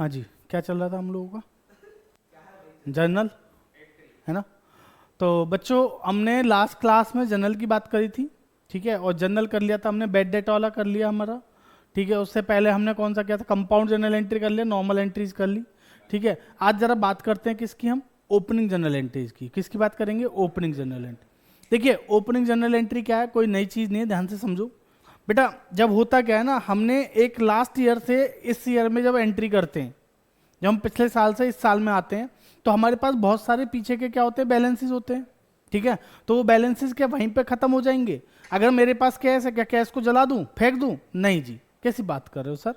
हाँ जी, क्या चल रहा था हम लोगों का? जर्नल, है ना? तो बच्चों हमने लास्ट क्लास में जर्नल की बात करी थी, ठीक है, और जर्नल कर लिया था हमने, बेड डेट वाला कर लिया हमारा, ठीक है। उससे पहले हमने कौन सा किया था? कंपाउंड जर्नल एंट्री कर लिया, नॉर्मल एंट्रीज कर ली, ठीक है। आज जरा बात करते हैं किसकी, हम ओपनिंग जर्नल एंट्रीज की। किसकी बात करेंगे? Opening journal entry. देखिए ओपनिंग जर्नल एंट्री क्या है, कोई नई चीज़ नहीं है, ध्यान से समझो बेटा। जब होता क्या है ना, हमने एक लास्ट ईयर से इस ईयर में जब एंट्री करते हैं, जब हम पिछले साल से इस साल में आते हैं, तो हमारे पास बहुत सारे पीछे के क्या होते हैं? बैलेंसेस होते हैं, ठीक है। तो वो बैलेंसेस क्या वहीं पे खत्म हो जाएंगे? अगर मेरे पास कैश है, क्या कैश को जला दूं, फेंक दूं? नहीं जी, कैसी बात कर रहे हो सर?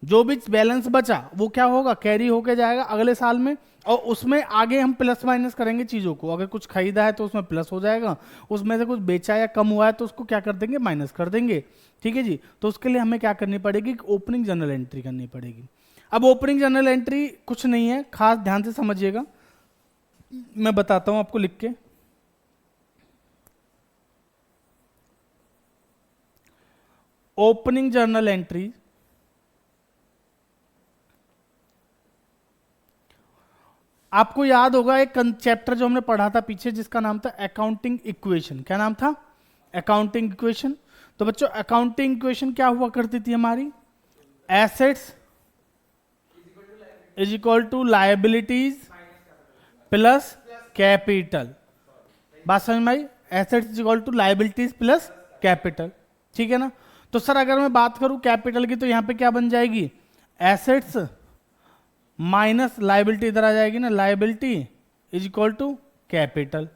जो भी बैलेंस बचा वो क्या होगा? कैरी होके जाएगा अगले साल में, और उसमें आगे हम प्लस माइनस करेंगे चीज़ों को। अगर कुछ खरीदा है तो उसमें प्लस हो जाएगा, उसमें से कुछ बेचा या कम हुआ है तो उसको क्या कर देंगे? माइनस कर देंगे, ठीक है जी। तो उसके लिए हमें क्या करनी पड़ेगी? ओपनिंग जर्नल एंट्री करनी पड़ेगी। अब ओपनिंग जर्नल एंट्री कुछ नहीं है खास, ध्यान से समझिएगा, मैं बताता हूं आपको लिख के। ओपनिंग जर्नल एंट्री आपको याद होगा एक चैप्टर जो हमने पढ़ा था पीछे, जिसका नाम था अकाउंटिंग इक्वेशन। क्या नाम था? Accounting equation. तो बच्चों अकाउंटिंग इक्वेशन क्या हुआ करती थी हमारी? Assets is equal to liabilities plus capital. बात समझ में आई? Assets is equal to liabilities plus capital, ठीक है ना। तो सर अगर मैं बात करूं कैपिटल की, तो यहां पे क्या बन जाएगी? एसेट्स माइनस लायबिलिटी, इधर आ जाएगी ना, liability is equal to capital.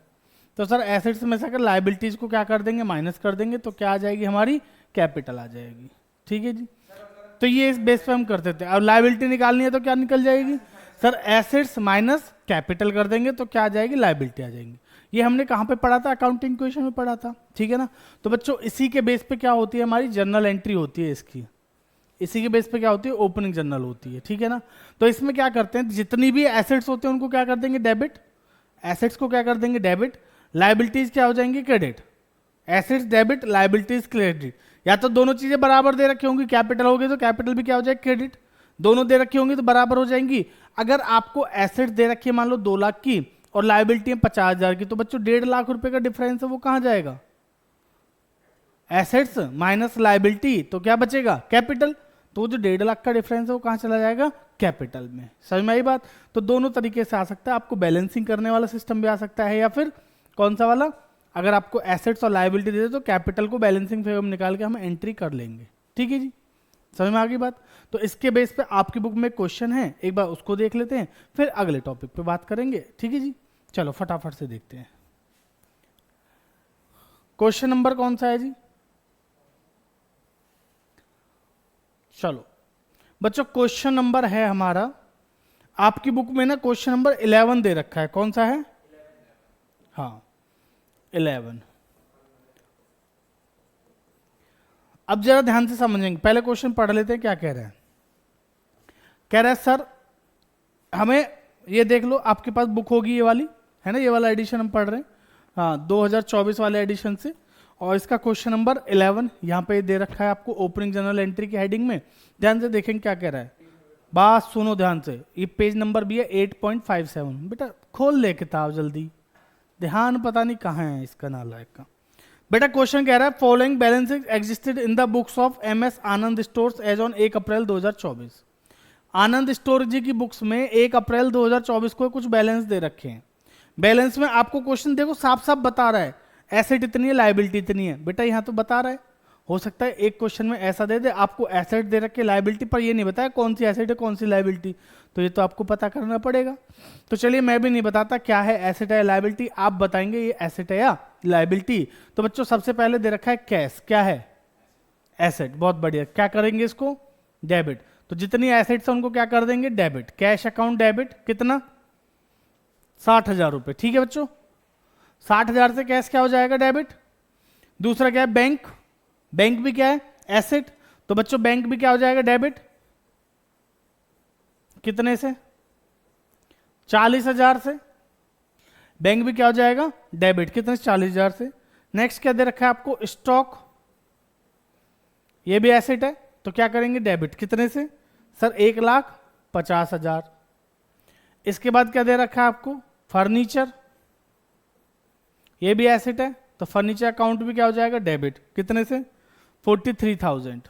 तो सर एसेट्स में से अगर लायबिलिटीज को क्या कर देंगे? माइनस कर देंगे, तो क्या आ जाएगी हमारी? कैपिटल आ जाएगी, ठीक है जी। तो ये इस बेस पे हम करते थे। अब लायबिलिटी निकालनी है तो क्या निकल जाएगी? सर एसेट्स माइनस कैपिटल कर देंगे तो क्या आ जाएगी? लायबिलिटी आ जाएंगी। ये हमने कहाँ पे पढ़ा था? अकाउंटिंग इक्वेशन में पढ़ा था, ठीक है ना। तो बच्चों इसी के बेस पे क्या होती है? हमारी जर्नल एंट्री होती है इसकी। इसी के बेस पे क्या होती है? ओपनिंग जर्नल होती है, ठीक है ना। तो इसमें क्या करते हैं? जितनी भी एसेट्स होते हैं उनको क्या कर देंगे? डेबिट। एसेट्स को क्या कर देंगे? डेबिट। लायबिलिटीज क्या हो जाएंगी? Credit. Assets debit, liabilities credit. या तो दोनों चीजें बराबर दे रखी होंगी, कैपिटल होगी तो कैपिटल भी क्या हो जाएगी? क्रेडिट। दोनों दे रखी होंगी तो बराबर हो जाएंगी। अगर आपको एसेट्स दे रखी है मान लो 2 लाख की, और लायबिलिटी है 50,000 की, तो बच्चों 1.5 लाख रुपए का डिफरेंस है, वो कहां जाएगा? एसेट्स माइनस लायबिलिटी, तो क्या बचेगा? कैपिटल। तो जो 1.5 लाख का डिफरेंस है वो कहां चला जाएगा? कैपिटल में। समझ में आई बात? तो दोनों तरीके से आ सकता है, आपको बैलेंसिंग करने वाला सिस्टम भी आ सकता है, या फिर कौन सा वाला? अगर आपको एसेट्स और लायबिलिटी दे दे तो कैपिटल को बैलेंसिंग फेवर में निकाल के हम एंट्री कर लेंगे, ठीक है जी। समझ में आ गई बात? तो इसके बेस पे आपकी बुक में क्वेश्चन है, एक बार उसको देख लेते हैं, फिर अगले टॉपिक पे बात करेंगे, ठीक है जी। चलो फटाफट से देखते हैं। क्वेश्चन नंबर कौन सा है जी? चलो बच्चों क्वेश्चन नंबर है हमारा, आपकी बुक में ना क्वेश्चन नंबर 11 दे रखा है। कौन सा है? हाँ 11। अब जरा ध्यान से समझेंगे, पहले क्वेश्चन पढ़ लेते हैं क्या कह रहे हैं। कह रहा है सर हमें ये देख लो, आपके पास बुक होगी ये वाली, है ना, ये वाला एडिशन हम पढ़ रहे हैं, हाँ 2024 वाले एडिशन से। और इसका क्वेश्चन नंबर 11 यहाँ पे दे रखा है आपको ओपनिंग जर्नल एंट्री की हेडिंग में। ध्यान से देखेंगे क्या कह रहा है, बात सुनो ध्यान से। ये पेज नंबर भी है 8.57। बेटा खोल ले किताब जल्दी, ध्यान पता नहीं कहाँ है इसका नालायक का। बेटा क्वेश्चन कह रहा है following balance existed in the books of MS Anand stores as on 1 April 2024। Anand store ji की बुक्स में 1 अप्रैल 2024 को कुछ बैलेंस दे रखे हैं। बैलेंस में आपको क्वेश्चन देखो साफ साफ बता रहा है एसेट इतनी है, लायबिलिटी इतनी है। बेटा यहाँ तो बता रहा है, हो सकता है एक क्वेश्चन में ऐसा दे दे आपको एसेट दे रखे लायबिलिटी पर, ये नहीं बताया कौन सी एसेट है कौन सी लायबिलिटी, तो ये तो आपको पता करना पड़ेगा। तो चलिए मैं भी नहीं बताता क्या है एसेट है लायबिलिटी, आप बताएंगे ये एसेट है या लायबिलिटी। तो बच्चों सबसे पहले दे रखा है कैश, क्या है? एसेट। बहुत बढ़िया, क्या करेंगे इसको? डेबिट। तो जितनी एसेट्स है उनको क्या कर देंगे? डेबिट। कैश अकाउंट डेबिट कितना? 60,000 रुपए, ठीक है बच्चों। 60,000 से कैश क्या हो जाएगा? डेबिट। दूसरा क्या है? बैंक। बैंक भी क्या है? एसेट। तो बच्चों बैंक भी क्या हो जाएगा? डेबिट। कितने से? 40,000 से। बैंक भी क्या हो जाएगा? डेबिट। कितने से? 40,000 से। नेक्स्ट क्या दे रखा है आपको? स्टॉक। ये भी एसेट है तो क्या करेंगे? डेबिट। कितने से? सर 1 लाख 50,000। इसके बाद क्या दे रखा है आपको, फर्नीचर, ये भी एसेट है, तो फर्नीचर अकाउंट भी क्या हो जाएगा, डेबिट। कितने से, 43,000।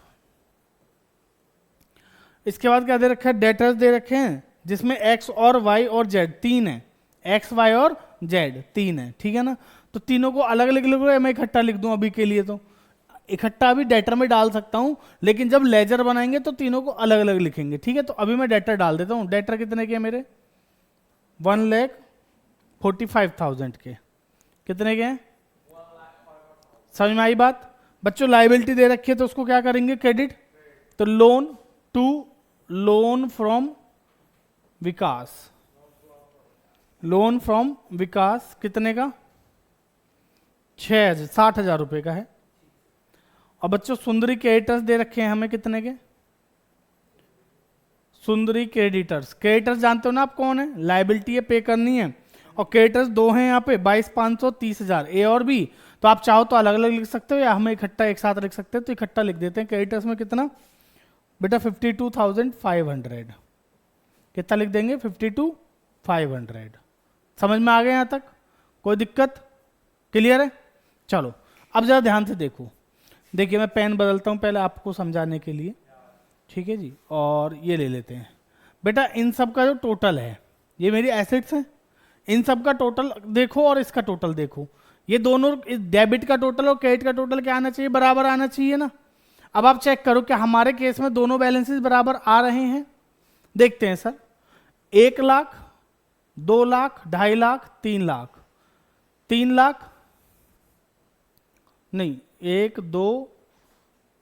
इसके बाद क्या दे रखा है, डेटर्स दे रखे हैं, जिसमें एक्स और वाई और जेड तीन है, एक्स वाई और जेड तीन है, ठीक है ना। तो तीनों को अलग अलग लिख लो, मैं इकट्ठा लिख दूं अभी के लिए, तो इकट्ठा अभी डेटर में डाल सकता हूं, लेकिन जब लेजर बनाएंगे तो तीनों को अलग अलग लिखेंगे, ठीक है। तो अभी मैं डेटर डाल देता हूं। डेटर कितने के मेरे, 1,45,000 के। कितने के हैं, समझ में आई बात। बच्चों लाइबिलिटी दे रखी है तो उसको क्या करेंगे, क्रेडिट। तो loan to, loan from Vikas, loan from Vikas कितने का, 60,000 रुपए का है। और बच्चों सुंदरी क्रेडिटर्स दे रखे हैं हमें कितने के, सुंदरी क्रेडिटर्स। क्रेडिटर्स जानते हो ना आप कौन है, लाइबिलिटी है, पे करनी है, और क्रेडिटर्स दो हैं यहाँ पे, 22,500, 30,000, ए और बी। तो आप चाहो तो अलग अलग लिख सकते हो या हमें इकट्ठा एक साथ लिख सकते हो, तो इकट्ठा लिख देते हैं। क्रेडिटर्स में कितना बेटा, 52,500। कितना लिख देंगे, 52,500। समझ में आ गया यहाँ तक, कोई दिक्कत, क्लियर है। चलो अब जरा ध्यान से देखो, देखिए मैं पेन बदलता हूँ पहले आपको समझाने के लिए, ठीक है जी। और ये ले लेते हैं बेटा, इन सब का जो टोटल है, ये मेरी एसेट्स हैं, इन सब का टोटल देखो और इसका टोटल देखो। ये दोनों डेबिट का टोटल और क्रेडिट का टोटल क्या आना चाहिए, बराबर आना चाहिए ना। अब आप चेक करो कि हमारे केस में दोनों बैलेंसेस बराबर आ रहे हैं। देखते हैं सर, 1 लाख, 2 लाख, 2.5 लाख, 3 लाख, 3 लाख नहीं, 1 2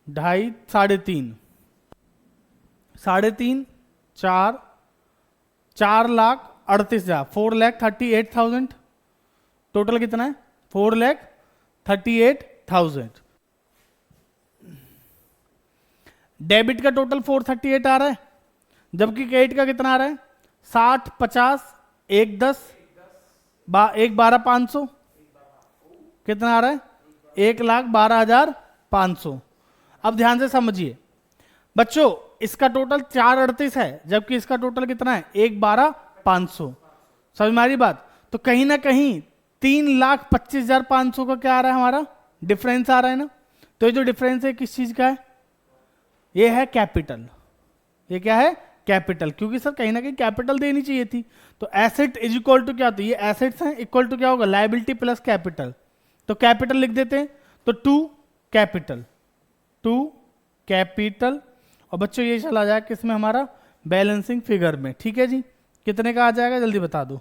2.5 3.5 3.5 4 4,38,000, 4,38,000। टोटल कितना है, 4,38,000। डेबिट का टोटल 438 आ रहा है, जबकि क्रेडिट का कितना आ रहा है, 60, 50, 1 10, 1 12,500। कितना आ रहा है, 1,12,500। अब ध्यान से समझिए बच्चों, इसका टोटल 438 है, जबकि इसका टोटल कितना है, 1,12,500। समझ में आ रही बात। तो कहीं ना कहीं 3,25,500 का क्या आ रहा है, हमारा डिफरेंस आ रहा है ना। तो ये जो डिफरेंस है किस चीज का है, ये है कैपिटल। ये क्या है, कैपिटल, क्योंकि सर कहीं ना कहीं कैपिटल देनी चाहिए थी। तो एसेट इज इक्वल टू क्या होता है, ये एसेट्स हैं, इक्वल टू क्या होगा, लायबिलिटी प्लस कैपिटल। तो कैपिटल लिख देते हैं, तो 2 कैपिटल, 2 कैपिटल। और बच्चों ये चला जाएगा किसमें, हमारा बैलेंसिंग फिगर में, ठीक है जी। कितने का आ जाएगा, जल्दी बता दो,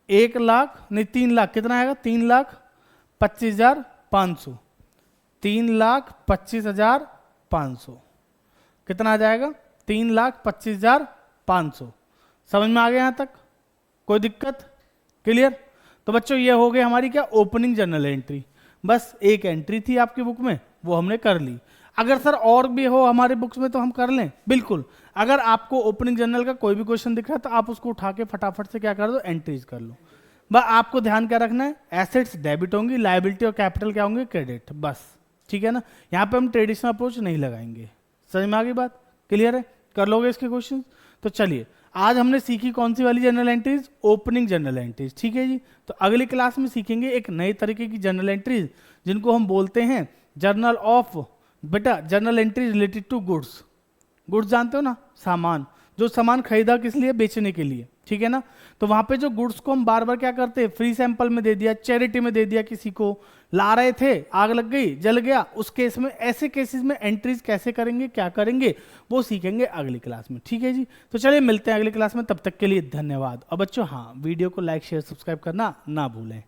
1 लाख नहीं 3 लाख, कितना आएगा, 3,25,500, 3,25,500। कितना आ जाएगा, 3,25,500। समझ में आ गया यहाँ तक, कोई दिक्कत, क्लियर। तो बच्चों ये हो गई हमारी क्या, ओपनिंग जर्नल एंट्री। बस एक एंट्री थी आपकी बुक में, वो हमने कर ली। अगर सर और भी हो हमारे बुक्स में तो हम कर लें, बिल्कुल। अगर आपको ओपनिंग जर्नल का कोई भी क्वेश्चन दिख रहा है तो आप उसको उठा के फटाफट से क्या कर दो, एंट्रीज कर लो। बस आपको ध्यान क्या रखना है, एसेट्स डेबिट होंगी, लायबिलिटी और कैपिटल क्या होंगे, क्रेडिट, बस, ठीक है ना। यहाँ पे हम ट्रेडिशनल अप्रोच नहीं लगाएंगे। समझ में आ गई बात, क्लियर है, कर लोगे इसके क्वेश्चन। तो चलिए आज हमने सीखी कौन सी वाली journal entries, opening journal entries, ठीक है जी। तो अगली क्लास में सीखेंगे एक नए तरीके की जर्नल एंट्रीज, जिनको हम बोलते हैं जर्नल ऑफ, बेटा journal entry related to goods. Goods जानते हो ना, सामान, जो सामान खरीदा किस लिए, बेचने के लिए, ठीक है ना। तो वहां पे जो गुड्स को हम बार बार क्या करते हैं, फ्री सैंपल में दे दिया, चैरिटी में दे दिया, किसी को ला रहे थे, आग लग गई, जल गया, उस केस में, ऐसे केसेस में एंट्रीज कैसे करेंगे, क्या करेंगे, वो सीखेंगे अगली क्लास में, ठीक है जी। तो चलिए मिलते हैं अगली क्लास में, तब तक के लिए धन्यवाद। और बच्चों हाँ, वीडियो को लाइक शेयर सब्सक्राइब करना ना भूलें।